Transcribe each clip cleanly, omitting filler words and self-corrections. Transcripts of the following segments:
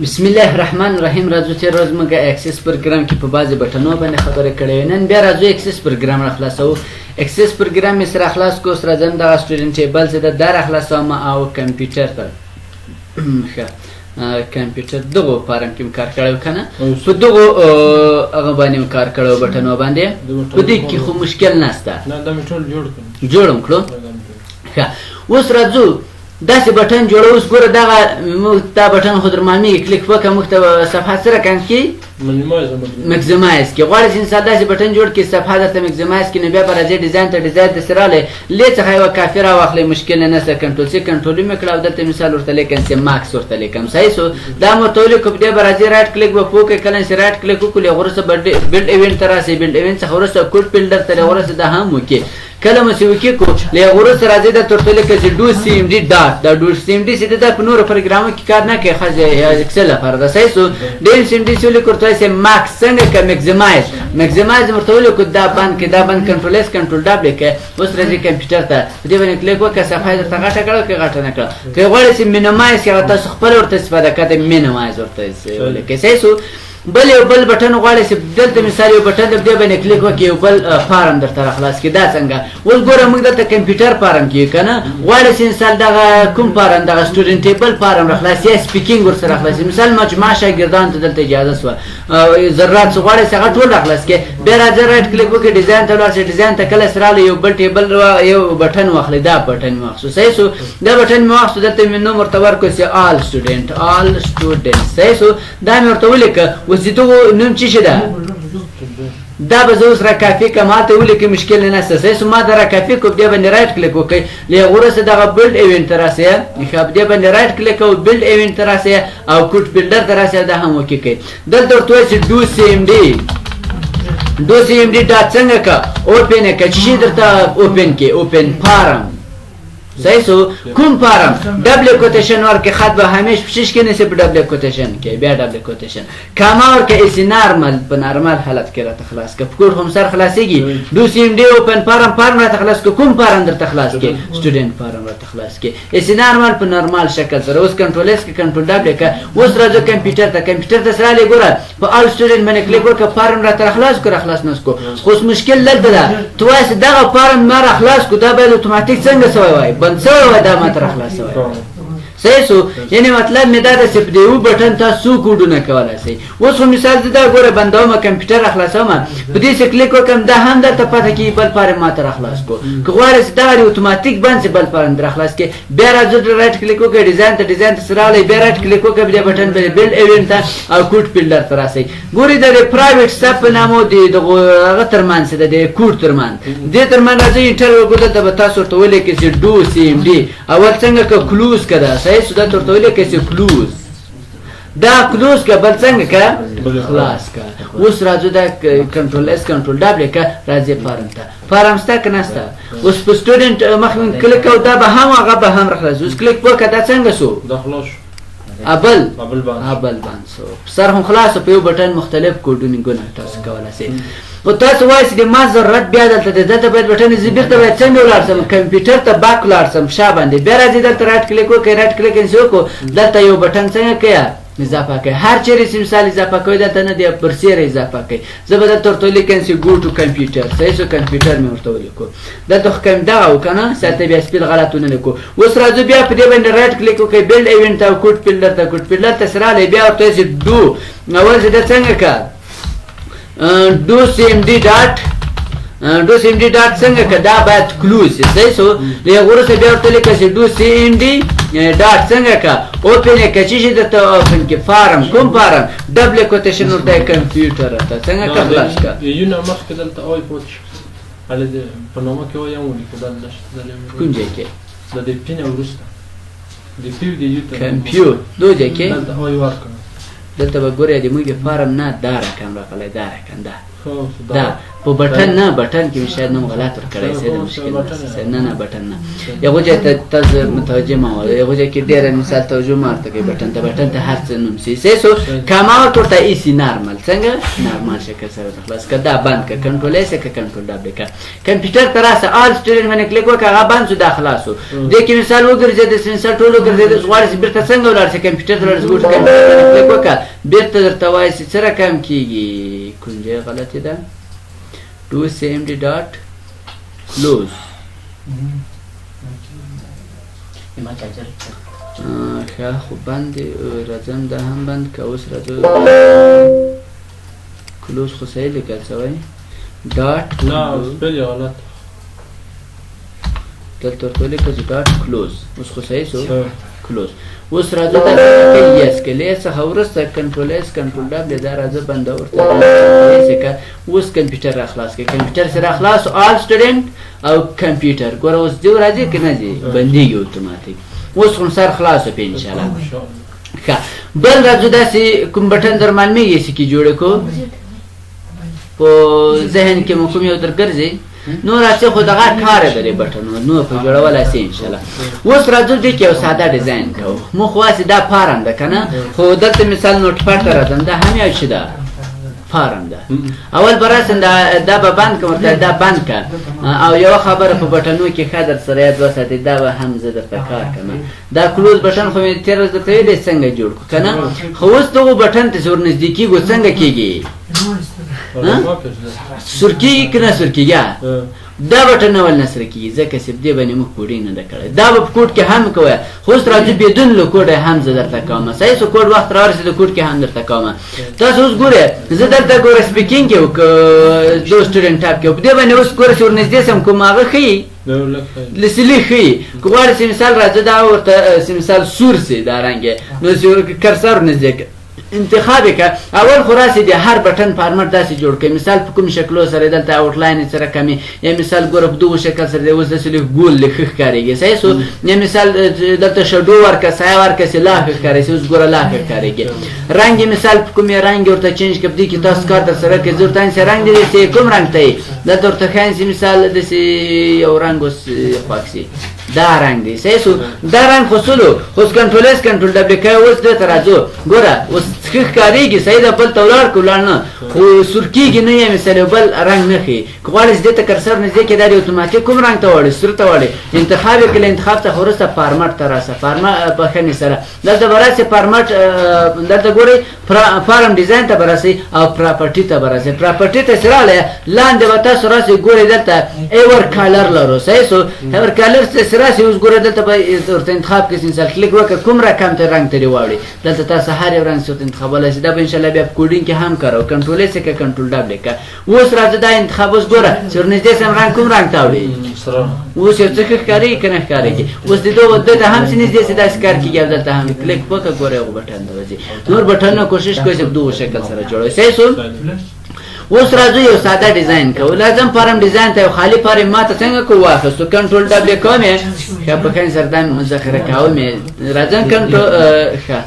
بسم الله الرحمن الرحیم. راځو تیر ورځ موږ اکسس پروګرام کې په بعضې بټنو باندې خبرې کړې وې. نن بیا راځو اکسس پروګرام را خلاصوو. اکسس پروګرام مې سره خلاص کړو. اوس راځم دغه سټوډنټ ټیبل چې ده دا را خلاصوم او کمپیوټر ته ښه کمپیوټر دغو فارم کې مې کار کړی و که نه، په دغو هغه باندې مې کار کړی و بټنو باندې. په دې کې خو مشکل نشته، جوړ هم کړو. ښه اوس راځو داسې بټن جوړو. اوس ګوره دغه موږ دا بټن خو در معلومېږي، کلیک وکړه موږ ته صفحه څه رقم کړي، مکزمایز کړي. غواړئ چې انسان داسې بټن جوړ کړي صفحه درته مکزمایز کړي، نو بیا به راځئ ډیزاین ته، ډیزاین داسې راغلی لې څخه یوه کافي راواخلئ، مشکل نه نشته. کنټرول سی کنټرول مې کړه او دلته مثال ورته لیکم چې ماکس ورته لیکم. صحیح شو. دا مو ورته ولیکو، په دې به راځئ رایټ کلیک به پوه کړئ. کله چې رایټ کلیک وکړو هغه وروسته به بلډ ایونټ ته راسئ، بلډ ایونټ څخه وروسته کوډ بلډر ته وروسته دا هم وکړئ. کله مو چې وکړي کو له هغه وروسته راځئ دلته ورته ولیکئ چې ډو سی ام ډي ډاټ. دا ډو سی ام ډي چې دا په نورو پروګرامونو کې کار نه کوي، خاص اکسل لپاره ده. صحیح شو. ډي سی ام ډي چې ولیکو ورته وایئ ماکس څنګه که مکزمایز. مکزمایز ورته ولیکو دا بند کړئ، دا بند کنټرول ایس کنټرول ډبل کړئ. اوس راځئ کمپیوټر ته، په دې باندې کلیک وکړه، صفحه یې درته غټه کړه که غټه نه کړه. که غواړئ چې مینیمایز کړئ هغه تاسو خپله ورته استفاده کړئ، مینیمایز ورته ولیکئ. صحیح شو. بل یو بل بټن غواړئ چې دلته مثال یو بټن دی، په دې باندې کلیک وکړئ، یو بل فارم درته راخلاص کړي. دا څنګه؟ اوس ګوره موږ دلته کمپیوټر فارم کیو که نه، غواړئ چې مثال دغه کوم فارم، دغه سټوډنټ ټیبل فارم راخلاص یا سپیکینګ ورسره راخلاص. مثال مجموعه شاګردانو ته دلته اجازه شوه، ذرات څه غواړئ چې هغه ټول راخلاص کړئ. بیا راځئ رایټ کلیک وکړئ، ډیزاین ته ولاړ شئ. ډیزاین ته کله چې راغلی یو بل ټیبل یو بټن واخلئ، دا بټن مې واخیستو. صحیح شو. دا بټن مې واخیستو، دلته مې نوم ورته ورکړو چې آل سټوډنټ، آل سټوډنټ. صحیح شو. دا مې ورته ولیکه. اوس د دغو نوم څه شي ده، دا به زه اوس را کافي کړم، هلته ولیکئ، مشکل نه نشته. صحیح شو. ما دا را کافي کړو، په دې باندې رایټ کلیک وکړئ، له هغه وروسته دغه بلډ ایونټ ته راسئ. ښه په دې باندې رایټ کلیک کوئ، بلډ ایونټ ته راسئ او کوډ بلډر ته راسئ، دا هم اوکې کړئ. دلته ورته وایئ چې ډو سی ام ډي، ډو سی ام ډي ډاټ څنګه که اوپن یې که چې شي درته اوپن کړي، اوپن فارم. صحیح شو. کوم فارم؟ ډبل کوتیشن ورکړئ، خط به همیشه په شش کې نیسئ، په ډبل کوتیشن کې بیا ډبل کوتیشن. کاما ورکړئ، ایسي نارمل، په نارمل حالت کې راته خلاص کړه. په کوډ هم سر خلاصېږي. ډو سی ام ډي اوپن فارم، فارم راته خلاص کړه. کوم فارم درته خلاص کړي؟ سټوډنټ فارم راته خلاص کړي. ایسي نارمل په نارمال شکل سره. اوس کنټرول ایس کې کنټرول ډبل کړه. اوس راځو کمپیوټر ته. کمپیوټر ته سره راغلی، ګوره په آل سټوډنټ باندې کلیک وکړه، فارم راته راخلاص کړه، راخلاص نه کړو. خو اوس مشکل دلته ده، ته وایې چې دغه فارم ما راخلاص کړو، دا باید اتوماتیک څنګه سوی وای، بند سوی وای، دا ماته راخلاص سوی. صحیح شو. یعنې مطلب مې دا ده چې په د یو بټن تاسو څو کوډونه کولی شئ. اوس خو مثال زه دا ګوره بندومه، کمپیوټر راخلاصوم، په دې چې کلیک وکړم دا هم درته پته کېږي بل فارم ماته راخلاص کړو. که غواړئ چې دغه اتوماتیک بند چې بل فارم دې راخلاص کړي، بیا راځو رایټ کلیک وکړئ، ډیزاین ته، ډیزاین ته راغلی، بیا رایټ کلیک وکړئ، په دې بټن باندې بلډ ایونټ ته او کوډ بلډر ته راسئ. ګورئ دا د پرایویټ سټپ په نامو د دغو هغه ترمنځ چې ده د کوډ ترمنځ، دې ترمنځ راځئ انټر وکړو. دلته به تاسو ورته ولیکئ چې ډو سی ام ډي اول څنګه که کلوز که ده. صحیح شو. دلته ورته ولیکئ چې کلوز، دا کلوز که بل څنګه که خلاص که. اوس راځو دا کنټرول ایس کنټرول ډبل که، راځئ فارم ته. فارم شته که نشته؟ اوس په سټوډنټ مخکې کلیک کوو، دا به هم هغه به هم راخلاص. اوس کلیک وکړه، دا څنګه شو؟ ابل بند شو. سر هم خلاص، په یو بټن مختلف کوډونه تاسو کولی شئ. خو تاسو وایئ چې د ما ضرورت بیا دلته دی، دلته باید بټن زه بېرته باید څنګه ولاړ شم؟ کمپیوټر ته باک ولاړ شم، شا باندې بیا راځئ دلته رایټ کلیک وکړئ، رایټ کلیک یې وکړو، دلته یو بټن څنګه کوئ اضافه کوئ. هر چیرې چې مثال اضافه کوئ دلته نه دی، پر سیره اضافه کوئ. زه به دلته ورته ولیکم چې ګو ټو کمپیوټر. صحیح شو. کمپیوټر مې ورته ولیکو. دلته خو دغه و که نه، ساعته بیا سپیل غلط ونه لیکو. اوس راځو بیا په دې باندې رایټ کلیک وکړئ، بلډ ایونټ ته او کوډ بلډر ته، کوډ بلډر ته سره راغلی، بیا ورته وایئ چې ډو اول چې دا څنګه که ډو سی ام ډي ډاټ، ډو سی ام ډي ډاټ څنګه که دا باید کلوز شي. صحیح شو. له هغه وروسته بیا ورته لیکه چې ډو سی ام ډي ډاټ څنګه که اوپن یې که چې شي درته اوپن کړي. فارم کوم فارم؟ ډبل کوتیشن ورته کمپیوټر ته څنګه که خلاص که. یونه مخکې دلته آی پوت شو، هلته په نامه کې وایي هم ولیکو، دا نشته کوم ځای کې؟ دا د پین وروسته د پیو د یو ته کمپیو دو ځای کې دلته آی ورکړه. دلته به ګورئ د موږ فارم نه دا رقم راغلی، دا رقم ده، دا په بټن نه بټن کې شاید نوم غلط ورکړی سي د مشکل نه بټن نه یو ځای ته تاسو متوجه ما و یو ځای کې ډېر مثال توجه مارته کې بټن ته هر څه نوم سي سو کما ورته ایسی نارمل څنګه نارمل شکل سره خلاص کدا بند ک کنټرول ایس ک کنټرول دبل ک کمپیوټر تراسه آل سټوډنټ باندې کلیک وکړه هغه باندې شو خلاصو د کې مثال وګرځي د سنسر ټولو ګرځي د غواړي بیرته څنګه ولر شي کمپیوټر ترلر زګوټ کمپیوټر کلیک وکړه بیرته درته وایي چې سره کم کیږي کنجه غلطی ده to cmd dot close ښه خو بند راځم دا هم بند که اوس راځو کلوز خو صحیح لیکل شوی ډاټ نه سپیل یې غلط دلته ورته ولیکل چې ډاټ کلوز اوس خو صحیح شو کلوز اوس راځو دا یس کلی څخه وروسته کنټرول ایس کنټرول ډبل دا راځه بند ورته اوس کمپیوټر را خلاص کړه کمپیوټر سره خلاص آل سټوډنټ او کمپیوټر ګوره اوس دی راځي که نه ځي بندېږي اتوماتیک اوس خو سر خلاص په ان شاء الله ښه بل راځو داسې کوم بټن در معلومیږي چې کې جوړ کو په ذهن کې مو کوم یو در ګرځي نو راځي خو دغه کار لري بټنونه نو په جوړولای سي ان شاء الله اوس راځو دې کې یو ساده ډیزاین کوو مو خو واسي دا فارم ده کنه خو دلته مثال نوٹ پټ راځم دا هم یو شی ده فارم ده اول براسن دا به بند کوم دا بند کا او یو خبره په بټنو کې خدر سره یاد وساتئ دا به هم زه درته کار کوم دا کلوز بټن خو مې تیر ورځ درته ویلې څنګه جوړ کو کنه خو اوس دغه بټن ته زور نزدیکی ګو څنګه کیږي سرکی کنه سرکیږي دا بټن اول نسر کیږي ځکه چې دې باندې موږ کوډینګ نه کړی دا په کوډ کې هم کوي خو اوس راځي بدون له کوډ هم زه درته کوم صحیح سو کوډ وخت راورسي د کوډ کې هم درته کوم تاسو اوس ګوره زه درته ګوره سپیکینګ یو دو سټوډنټ ټاپ کې په دې باندې اوس ګوره چې ورنږدې سم کوم هغه ښیي لسلی ښیي که غواړې چې مثال راځه دا ورته مثال سور سي دا رنګ نو کرسر ورنږدې انتخاب که اول خو راسي د هر بټن فارمټ داسې جوړ کړئ مثال په کوم شکلو سره دلته آوټلاین سره کمي یا مثال ګوره په دغو شکل سره دی اوس داسې لږ ګول لږ ښه ښکارېږي صحیح سو یا مثال دلته شډو ورکړه سایه ورکړه چې لا ښه ښکارېږي اوس ګوره لا ښه ښکارېږي رنګ یې مثال په کوم یې رنګ ورته چینج کړه په دې کې تاسو کار در سره کړئ زه ورته وایم چې رنګ دې چې کوم رنګ ته یې دلته ورته ښایم چې مثال داسې یو رنګ اوس خوښ شي دا رنګ دی صحیح سو دا رنګ خو سلو خو اوس کنټرول ایس کنټرول ډبل کوي اوس دې ته راځو ګوره اوس ښه ښکارېږي صحیح ده بل ته ولاړ کړو ولاړ نه خو سرکېږي نه یا مثال یو بل رنګ نه ښیي که غواړې چې دې ته کرسر نږدې کړې دا دې اتوماتیک کوم رنګ ته واړې سور ته واړې انتخاب یې کړه انتخاب څخه وروسته فارمټ ته راسه بخښنې سره دلته به راسې فارمټ دلته ګورئ فارم ډیزاین ته به راسئ او پراپرټي ته به راسئ پراپرټي ته چې راغلی لاندې به تاسو راسئ ګورئ دلته ایور کالر لرو صحیح سو ایور کالر چې راسئ اوس ګوره دلته به ورته انتخاب کړئ مثال کلیک وکړه کوم رقم ته رنګ ته دې واوړي دلته تاسو هر یو رنګ ورته انتخابولی شئ دا به انشاءالله بیا په کوډینګ کې هم کاروو کنټرول ایس یې کړه کنټرول ډبل یې کړه اوس راځه دا انتخاب اوس ګوره چې ورنږدې سم رنګ کوم رنګ ته اوړي اوس یو څه ښه ښکارېږي که نه ښکارېږي اوس د دلته هم چې نږدې سي داسې کار کېږي او دلته هم کلیک وکړه ګوره یو بټن ته ورځي نور بټنونه کوشش کوئ چې په دغو شکل سره جوړوئ صحیح سو اوس راځو یو ساده ډیزاین کوو لازم فارم ډیزاین ته یو خالي فارم ما ته څنګه کو واخیستو کنټرول ډبل یې کوم یې ښه په ښه سره دا مذاکره کوم یې راځم کنټرول ښه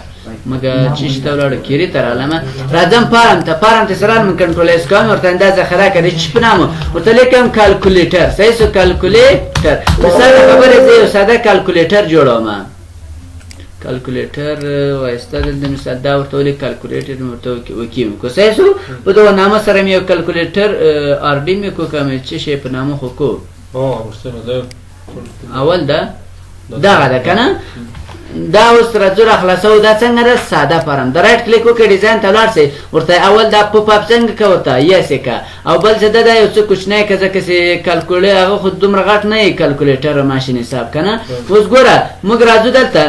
مګه چیش ته ولاړو کیری ته رالمه راځم فارم ته سره من کنټرول ایس کوم ورته اندازه ذخیره کړئ چې په نامه ورته لیکم کالکولیټر صحیح سو کالکولیټر مثال خبرې زه یو ساده کالکولیټر جوړوم کالکولیټر وایسته دلته مثال دا ورته ولیک کالکولیټر مې ورته وکیم کو صحیح سو په دغه نامه سره مې یو کالکولیټر آر ډي مې کو کوم چې شی په نامه خو کو اول دغه ده که نه دا اوس راځو راخلاصوو دا څنګه ده ساده فارم د رایټ کلیک وکړئ ډیزاین ته ولاړ شئ ورته اول دا پاپ اپ څنګه که ورته یس یې که او بل څه دا یو څه کوچنی که ځکه چې کالکولیټر هغه خو دومره غټ نه یي کالکولیټر ماشین حساب که نه اوس ګوره موږ راځو دلته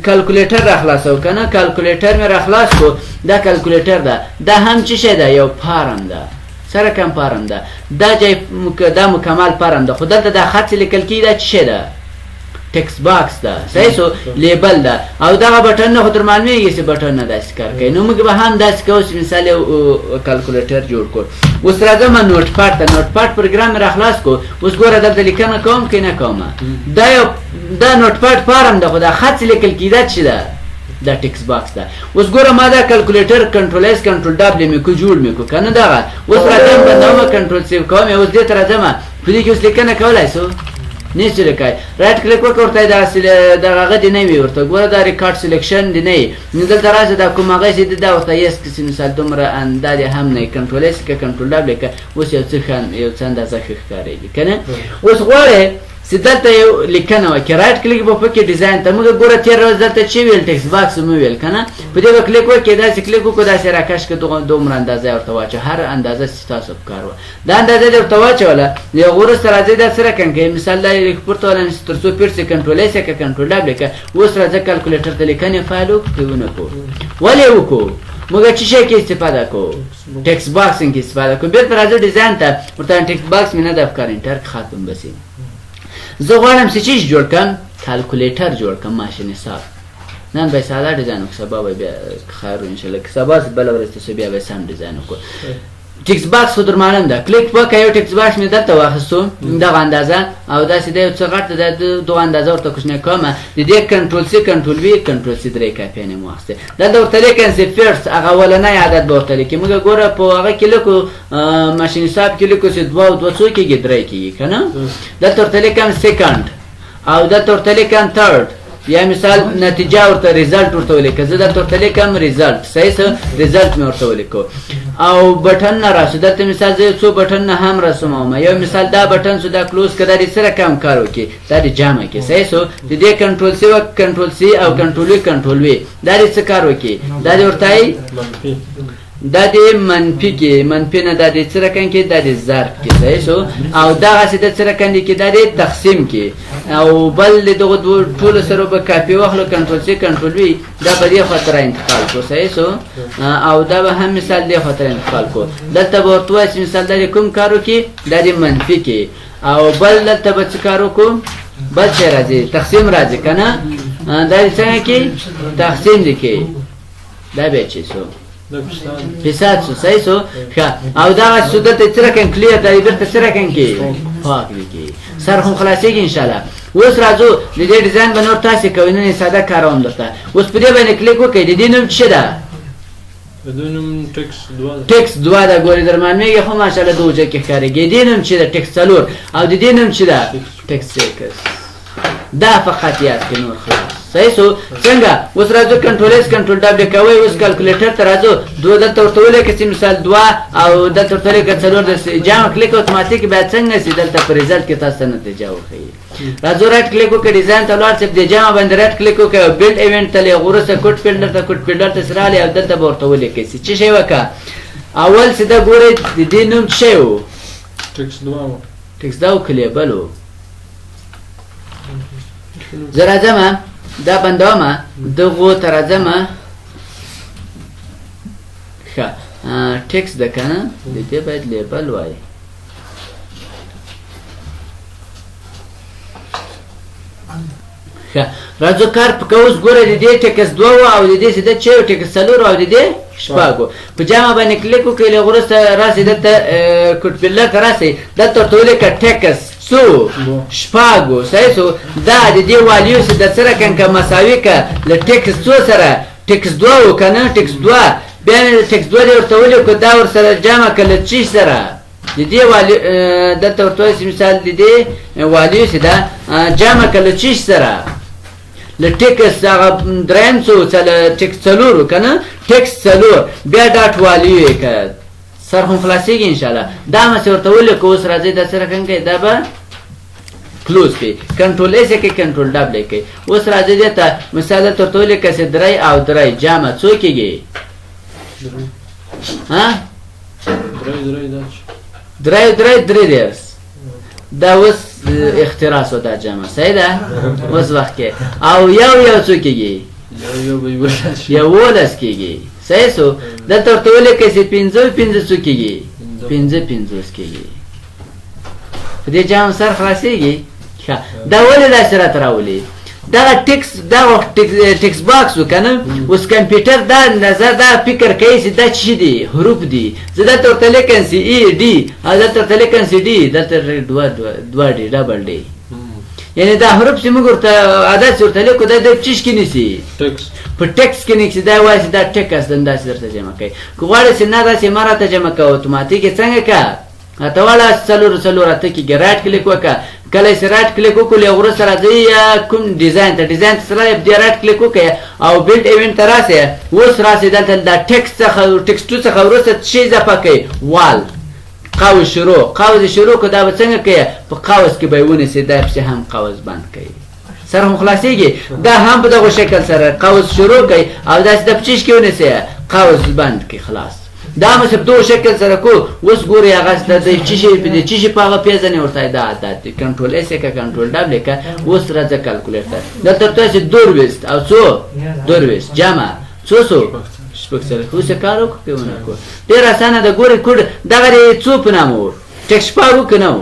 کالکولیټر راخلاصوو که نه کالکولیټر مې راخلاص کړو دا کالکولیټر ده دا هم څه شی ده یو فارم ده سره کم فارم ده دا مکمل فارم ده خو دلته دا خط چې لیکل کېږي دا څه شی ده ټکس باکس ده صحیح سو لیبل ده او دغه بټن نه خو در معلومیږي چې بټن نه داسې کار کوي نو موږ به هم داسې کوو چې مثال یو کالکولیټر جوړ کړو اوس راځم نوټ پاډ ته نوټ پاډ پروګرام مې راخلاص کړو اوس ګوره دلته لیکنه کوم که نه کوم دا نوټ پاډ فارم ده خو دا خط چې لیکل کېږي دا څه ده دا ټیکس باکس ده. اوس ګوره ما دا کلکولیټر کنټرول اس کنټرول ډبل مې کو جوړ مې کو کنه دغه اوس راځم بندوم کنټرول سیو کوم اوس دې ته راځم په دې کې اوس لیکنه کولای سو نشي لیکای رائټ کلیک وکړئ دا هغه دی نه وي ورته ګوره دا ریکارډ سلیکشن دی نه نو دلته راځه دا کوم هغه چې دا ورته یس کسې مثال دومره اندازې هم نه کنټرول اس کې کنټرول ډبل کې اوس یو څه اندازه ښه ښکارېږي کنه. اوس غواړئ چې دلته یو لیکنه وکړئ رائټ کلیک به پکې ډیزاین ته موږ ګوره تېر ورځ دلته چې ویل ټکس باکس مو ویل که نه په دې به کلیک وکړئ داسې کلیک وکړو داسې راکش کړه دومره اندازه یې ورته واچوه هر اندازه چې تاسو په کار وه دا اندازه دې ورته واچوله د هغه وروسته راځئ دا څه رقم کوئ مثال دا یې پورته ولاړ تر څو پیټ سي کنټرول ایس یې که کنټرول ډبل یې که اوس راځه کلکولیټر ته لیکنې فایل وکړو ونه کړو ولې وکړو موږ چې شی کې استفاده کوو ټکس باکس کې استفاده کوو بیرته راځو ډیزاین ته ورته ټکس باکس مې نه د افکار انټر ختم بسي زه غواړم چې چیز جوړ کړم کلکولیټر جوړ کړم ماشین حساب نن به ساده ډیزاین وکړو سبا به بیا خیر انشاءالله که سبا بله ورځ ته بیا به سم ډیزاین وکړو ټکس باکس خو در معلوم ده کلیک وکړه یو ټکس باکس مې دلته واخیستو دغه اندازه او داسې دی یو څه غټ دی دغه اندازه ورته کوچنۍ کومه د دې کنټرول سی کنټرول وي کنټرول سی درې کاپیانې مو واخیستې دلته ورته لیکم چې فرست هغه اولنی عدد به ورته لیکي موږ ګوره په هغه کې لیکو ماشین حساب کې لیکو چې دوه او دوه څو کېږي درې کېږي که نه دلته ورته لیکم سیکنډ او دلته ورته لیکم تھرډ یا مثال نتیجه ورته ریزلټ ورته ولیکه زه دلته ورته لیکم ریزلټ صحیح څه ریزلټ مې ورته ولیکو او بټن نه راسو دلته مثال زه یو څو بټن نه هم رسموم یو مثال دا بټن سو دا کلوز که دا دې سره کم کار وکړي دا دې جامع کړي صحیح څه د دې کنټرول سی کنټرول سی او کنټرول وي کنټرول وي دا دې څه کار وکړي دا دې ورته دا دې منفي کې منفي نه دا دې څه رقم کې دا دې ضرب کې صحیح شو او دغسې د څه رقم دی کې دا دې تقسیم کې او بل د دغو دوو ټولو سره به کاپي واخلو کنټرول سی کنټرول وي دا به دې خواته را انتقال کړو صحیح شو او دا به هم مثال دې خواته را انتقال کړو دلته به ورته ووایي چې مثال دا دې کوم کار وکړي دا دې منفي کې او بل دلته به څه کار وکړو بل شی راځي تقسیم راځي که نه دا دې څنګه کې تقسیم دې کې دا بیا چې شو فساد شو صحیح شو ښه او دغه شو دلته څه رقم کلیر دا بیرته څه رقم کې پاک لیکي سر خو خلاصېږي انشاءالله اوس راځو د دې ډیزاین به نور تاسې کوئ نن یې ساده کاروم درته اوس په دې باندې کلیک وکړئ د دې نوم څه ده د دې نوم ټکس 2 ده ټکس 2 ده ګورې در معلومېږي خو ماشاءالله د وجه کې ښکارېږي د دې نوم څه ده ټکس 4 او د دې نوم څه ده ټکس 6 دا فقط یاد کړئ نور خلاص صحیح شو څنګه اوس راځو کنټرول اس کنټرول ډبل کوئ اوس کلکولیټر ته راځو دوه دلته ورته ولیکئ چې مثال 2 او دلته ورته ولیکئ 4 د جامع کلیک اتوماتیک بیا څنګه شي دلته په ریزلټ کې تاسو نتیجه وښیي راځو رائټ کلیک وکړئ ډیزاین ته ولاړ شئ د جامع باندې رائټ کلیک وکړئ بیلډ ایونټ ته لې وروسته کوډ فیلډر ته کوډ فیلډر ته سره راغلی او دلته به ورته ولیکئ چې څه شی وکړه اول چې دا ګورئ د دې نوم څه شی و ټکس 2 ټکس 2 و کلیبل و زه راځم دا بندومه دغو ته راځم ښه ټکس ده که نه د دې باید لیبل وایي ښه راځو کار په کوو اوس ګوره د دې ټکس 2 و او د دې چې ده چې ټکس 4 او د دې شپږو په جامع باندې کلیک وکړئ له وروسته راسئ دلته کوډ فیلډر ته راسئ دلته ورته ولیکه ټکس څو شپږو صحیح شو دا د دې والیو چې د څه رقم که مساوي که له ټکس 2 سره ټکس 2 و که نه ټکس 2 بیا مې ټکس 2 دې ورته ولیکو دا ورسره جمع که له چی سره د دې والیو دلته ورته وایي چې مثال د دې والیو چې ده جمع که له چی سره له ټکس هغه دریم څو له ټکس 4 که نه ټکس 4 بیا ډاټ والیو یې که سر هم خلاصېږي انشاءالله دا مسې ورته ولیکو اوس راځئ دا څه رقم کوي دا به کلوز کړئ کنټرول ایس یې کوئ کنټرول ډبل یې کوئ اوس راځئ دې ته مثال دلته ورته ولیکه چې 3 او 3 جامع څو کېږي 3 دا اوس اختراع شو دا جامع صحیح ده اوس وخت کې او یو څو کېږي 11 کېږي صحیح شو دلته ورته ولیکئ چې 15 څو کېږي 50 کېږي په دې جامع سر خلاصېږي ښه دا ولې داسې راته راولي دغه ټکس باکس و که نه اوس کمپیوټر دا نظر دا فکر کوي چې دا څه دي حروف دي زه دلته ورته لیکم چې ای ډي او دلته ورته لیکم چې ډي دلته 2 ډي ډبل ډي یعنې دا حروف چې موږ ورته عادت چې ورته لیکو دا د چیش کې نیسي په ټکس کې نه چې دا وایي دا ټک اصلا داسې درته جمع کوي که غواړې چې نه داسې ما راته جمع کوه اتوماتیک یې څنګه که ته واړه څلور اته کېږي رایټ کلیک وکړه کله چې رایټ کلیک وکړو یا وروسته راځئ یا کوم ډیزاین ته سره بیا رایټ کلیک وکړئ او بیلډ ایونټ ته راسئ اوس راسئ دلته دا ټکسټو څخه وروسته څه شی اضافه کوئ وال قوس شروع که دا به څنګه کوي په قوس کې به یې ونیسئ دا پسې هم قوس بند کوي سره هم خلاصېږي دا هم په دغه شکل سره قوس شروع کوي او داسې د پچیش کې ونیسئ قوس بند کوي خلاص دا مې په دغه شکل سره کو اوس ګورئ هغه د څه شي په هغه پیژنې ورته دا عادت دی کنټرول اس که کنټرول ډبل که اوس راځه کلکولیټ ته دلته تاسو 22 او څو 22 جمع څو شپږ سره اوس یې کار وکړو که ونه کړو ډېر اسانه ده ګورئ کوډ دغه یې څو په نامه و ټکس شپږ که نه و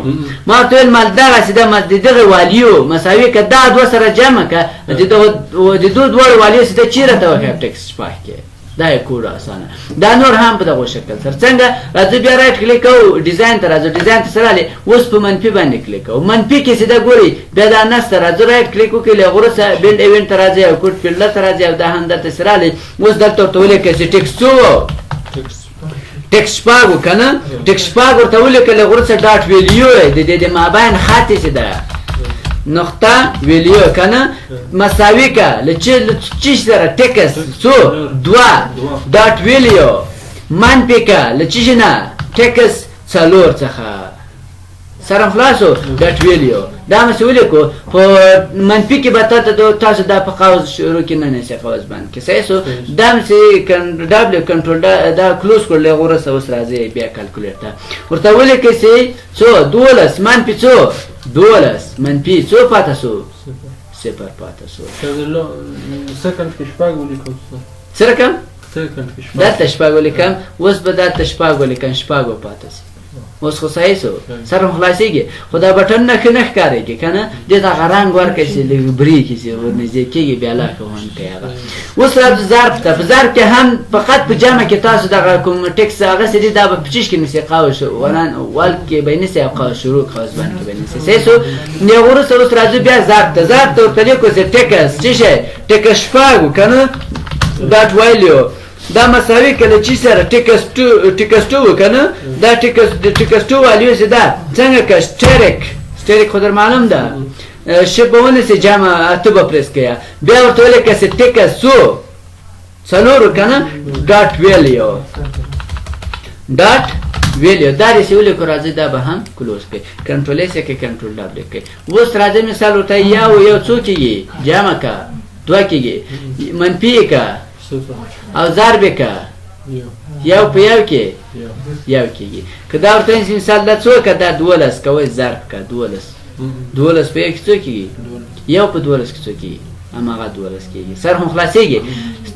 ما ورته ویل مال دغسې د دغه والیو مساوي که دا دوه سره جمع که د دو دواړو والیو سره چېرته ته وښیم ټکس شپږ کې دا یې کوډ اسانه دا نور هم په دغه شکل سره څنګه راځو بیا رایټ کلیک کوو ډیزاین ته راځو ډیزاین ته سره راغلی اوس په منفي باندې کلیک کوو منفي کې چې دا ګورئ بیا دا نسته راځو رایټ کلیک وکړئ له هغه وروسته بیلډ ایونټ ته راځئ او کوډ فیلډر ته راځئ او دا هم دلته چې راغلی اوس دلته ورته ولیکئ چې ټکس څو ټکس شپږ و که نه ټکس شپږ ورته ولیکئ له هغه وروسته ډاټ ویلیو د مابین خط چې ده نقطه ویلیو کنه مساوی که لچی سره ټکس څو دوه ډاټ ویلیو منفي که لچی نه ټکس څلور څخه سره خلاصو ډاټ ویلیو دا مې ولیکو په منفي کې به تاسو دا په قوس شروع کې نه نشئ قوس بند کې صحیح سو دا مې ډبلیو کنټرول دا کلوز کړل هغه وروسته اوس راځئ بیا کلکولیټ ته ورته ولیکئ چې څو 12 منفي څو 12 منفي څو پاته سو صفر پاته سو سکند کې شپږ ولیکو سره کم سکند کې شپږ دلته شپږ ولیکم اوس به دلته شپږ ولیکم شپږ به پاته سي اوس خو صحیح سو سره هم خلاصېږي خو دا بټن نه ښکارېږي که نه دې ته هغه رنګ ورکړئ چې لږ برېږي چې ورنږدې کېږي بیا لا ښه خوند کوي هغه اوس راځو ظرف ته په ظرف کې هم فقط په جمع کې تاسو دغه کوم ټکس هغسې دي دا به په چیش کې نیسئ قوس ول کې به یې نیسئ او قوس شروع قوس بند کې به یې نیسئ صحیح سو هغه وروسته اوس راځو بیا ظرف ته ورته لیکو چې ټکس څه شی ټکس شپږ که نه ډاټ ویلیو دا مساوي کله چې سره ټکس 2 کنه دا ټکس 2 والیو چې دا څنګه که سټریک خو در معلوم ده شبهونه چې جمع اته به پرېس کړئ بیا ورته ولیکئ چې ټکس څلور کنه ډاټ ویلیو دا داسې ولیکو راځئ دا به هم کلوز کړئ کنټرول ایس کې کنټرول ډبل کړئ اوس راځئ مثال ورته یو څو کېږي جمع که دوه کېږي منفي که او ضرب که یو په یو کې یو کېږي که دا ورته مثال دا څو که دا 12 کوئ ضرب که 12 په یو کې څو کېږي یو په 12 کې څو کېږي هماغه 12 کېږي سر هم خلاصېږي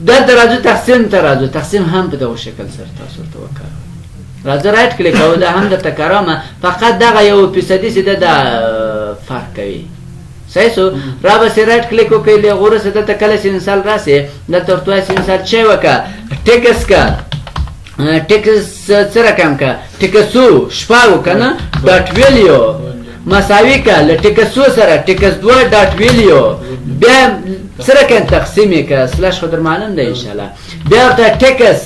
دلته راځو تقسیم ته راځو تقسیم هم په دغه شکل سره تاسو ورته وکاروئ راځه رایټ کلیک کوو دا هم درته کارومه فقط دغه یو فیصدي چې ده دا فرق کوي صحیح سو را به رایټ کلیک وکړئ له هغه وروسته دلته کله چې مثال راسي دلته ورته وایي چې مثال څه وکړه ټکس که ټکس څه رقم که ټکسو شپږ که نه ډاټ ویلیو مساوي که له ټکسو سره ټکس 2 ډاټ ویلیو بیا څه رقم تقسیم یې که سلاش خو در معلوم ده انشاءالله بیا ورته ټکس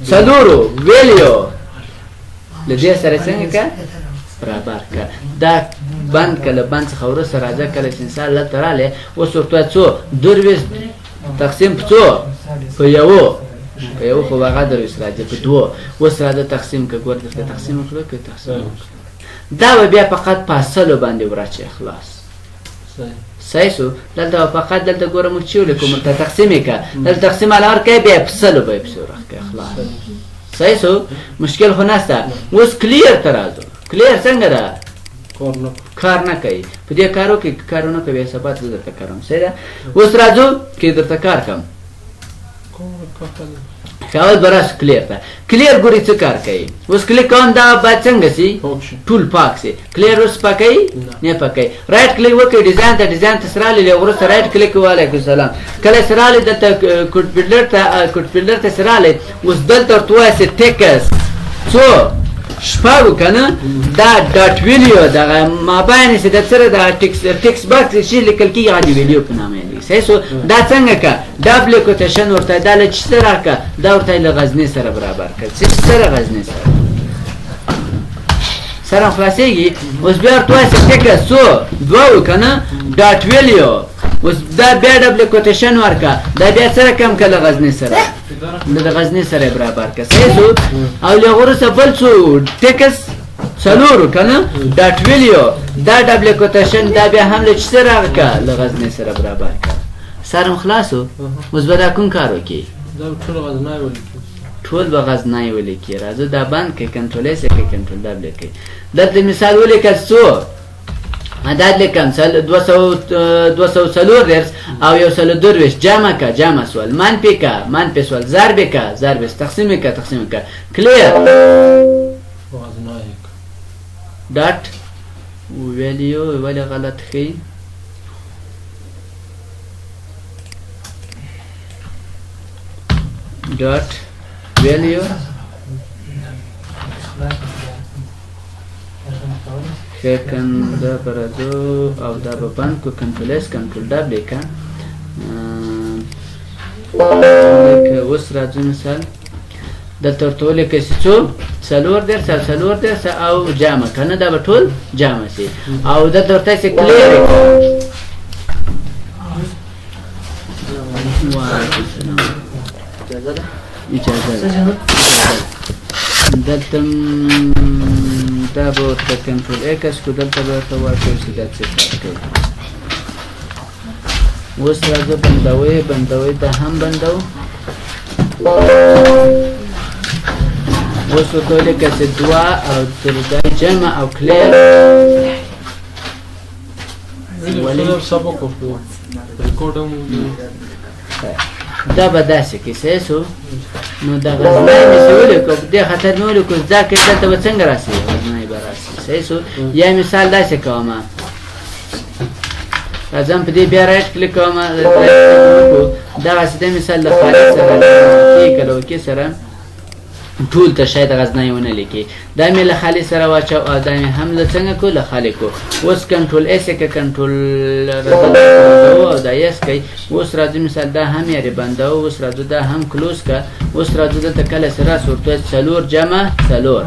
څلورو ویلیو له دې سره څنګه که برابر که دا بند که له بند څخه وروسته راځه کله چې انسان دلته راغلی اوس ورته وایي څو 22 تقسیم په څو په یو خو هغه 22 راځي په 2 اوس راځه تقسیم که ګور دلته تقسیم وکړو که تقسیم وکړو دا به بیا فقط په اصلو باندې وراچي خلاص صحیح سو دلته فقط دلته ګوره موږ چې ولیکو موږ ته تقسیم یې که دلته تقسیم علاوه کوي بیا په سلو به یې پسې ورکوي خلاص صحیح سو مشکل خو نشته اوس کلیر ته راځو کلیر څنګه ده کار نه کوي په دې کارو کې کارونه کوي حسابات زه درته کوم صحیح ده اوس راځو کې درته کار کوم کاول براس کلیر ته کلیر ګوري څه کار کوي اوس کلیک کوم دا باید څنګه سي ټول پاک سي کلیر اوس پاکي نه پاکي رائټ کلیک وکړئ ډیزاین ته سره لې ورسره رائټ کلیک وعلیکم السلام کله سره لې د کوډ فیلډر ته سره لې اوس دلته ورته سي ټیکس څو شپږ کنه دا ډاټ ویلیو دا ما باندې چې د سره دا ټیکس باکس شي لیکل کیږي د ویډیو په نامه دی صحیح شو دا څنګه کا ډبل کوټیشن ورته دا له چی سره کا دا ورته له غزنی سره برابر کړ چې سره غزنی سره خلاصيږي اوس بیا ورته څه سو دوه کنه ډاټ ویلیو اوس دا بیا ډبل کوټیشن ورکا دا بیا سره کم کله غزنی سره د غزنی سره برابر کړ صحیح شو او له غره څه بل څو ټیکس څلور کنه ډاټ ویلیو دا ډبل کوټیشن دا بیا هم له چی سره ورکا له غزنی سره برابر کړ سره خلاصو اوس به دا کوم کار وکي دا ټول غزنای ولیکي ټول به غزنای ولیکي راځه دا بند کې کنټرول یې کې کنټرول دا ولیکي دلته مثال ولیکل څو عدد لیکم 200 درس او 122 جمع سوال منفی سوال ضرب تقسیم کا کلیر ډاټ ویلیو ولی غلط خی ډاټ ویلیو کنټرول دا برادو او دا به بند کو کنټرول اس کنټرول دا لیکه اوس راځو مثال د ترټول کې څو څلور درس او جامع کنه دا به ټول جامع سي او د ترټه څخه کلیر اجازه دلته دا به ورته کنټرول ایکس کو دلته به ورته واچوو چې دا څه کار کوي اوس راځه بندوي دا هم بندو اوس ورته ولیکه چې دوه او تر دا جمع او کلیر دا به داسې کې صحیح شو نو دا غزنای مې څه ولیکو په دې خاطر مې ولیکو زده کړې دلته به څنګه راسي غزنای به راسي صحیح شو یا مثال داسې کوم راځم په دې بیا رایټ کلیک کوم دغسې د مثال د خالي سره کې سره ټول ته شاید غزنای ونه لیکي دا مې له خالي سره واچو او دا مې هم له څنګه کو له خالي کو اوس کنټرول اس کې کنټرول او دا یس کوي اوس راځي مثال دا هم یې بندو اوس راځو دا هم کلوز کا اوس راځو دلته کله سره صورت څلور جمع څلور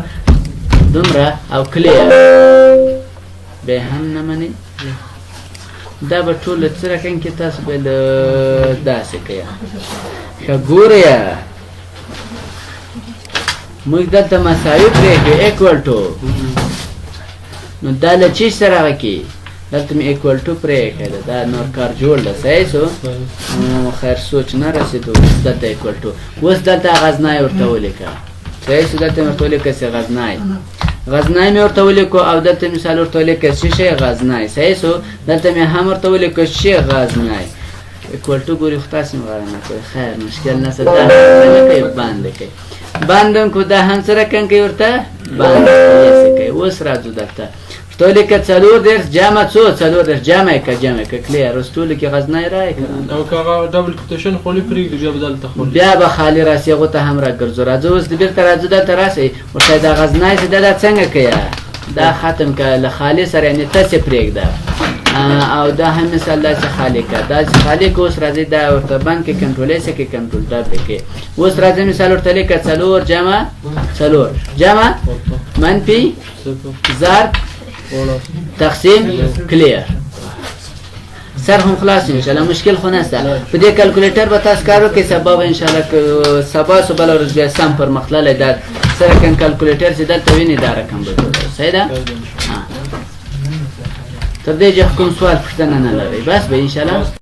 دومره او کلیر به هم نه مني دا به ټول سره کین کې تاسو به داسې کوي ګوریا موږ دلته مساوي پرېږدو ایکوال ټو نو دا له چی سره راکې دلته مې ایکوال ټو پرېښی ده دا نور کار جوړ ده صحیح شو نو خیر سوچ نه رسېدو دلته ایکوال ټو اوس دلته غزنای ورته ولیکه صحیح شو دلته مې ورته ولیکه چې غزنای مې ورته ولیکو او دلته مثال ورته ولیکه چې شی غزنای صحیح شو دلته مې هم ورته ولیکو چې غزنای ایکوال ټو ګوري خو تاسې مغاره نه کوئ خیر مشکل نشته دا څنګه کوي باندې کوي باندم کو دا هم سره کنکې ورته باندې کوي اوس راځو دلته ټول کې څلور درس جمع څلور درس جمع کې کلیر اوس ټول کې غزنای راځي او کاغه ډبل کوټیشن خولي پرېږدي بیا بدلته خولي بیا به خالي راسي هغه ته هم راګرځو راځو اوس بیرته راځو دلته راسي ورته دا غزنای چې دا څنګه کوي دا ختم که له خالي سره یعنی تاسې پرېږده او دا هم مثال داسې خالي که داسې خالي که اوس راځي دا ورته بند کې کنټرول یې کې کنټرول دا پرې اوس راځي مثال ورته لیکه څلور جمع منفي ضرب تقسیم کلیر سر هم خلاص انشاءالله مشکل خو نشته په دې کلکولیټر به تاسو کار وکړئ سبا به انشاءالله سبا بله ورځ بیا سم پرمختللی دا سره کوم کلکولیټر چې دلته ویني دا رقم به صحیح ده تر دې چې کوم سوال پوښتنه نه لرئ بس به انشاءالله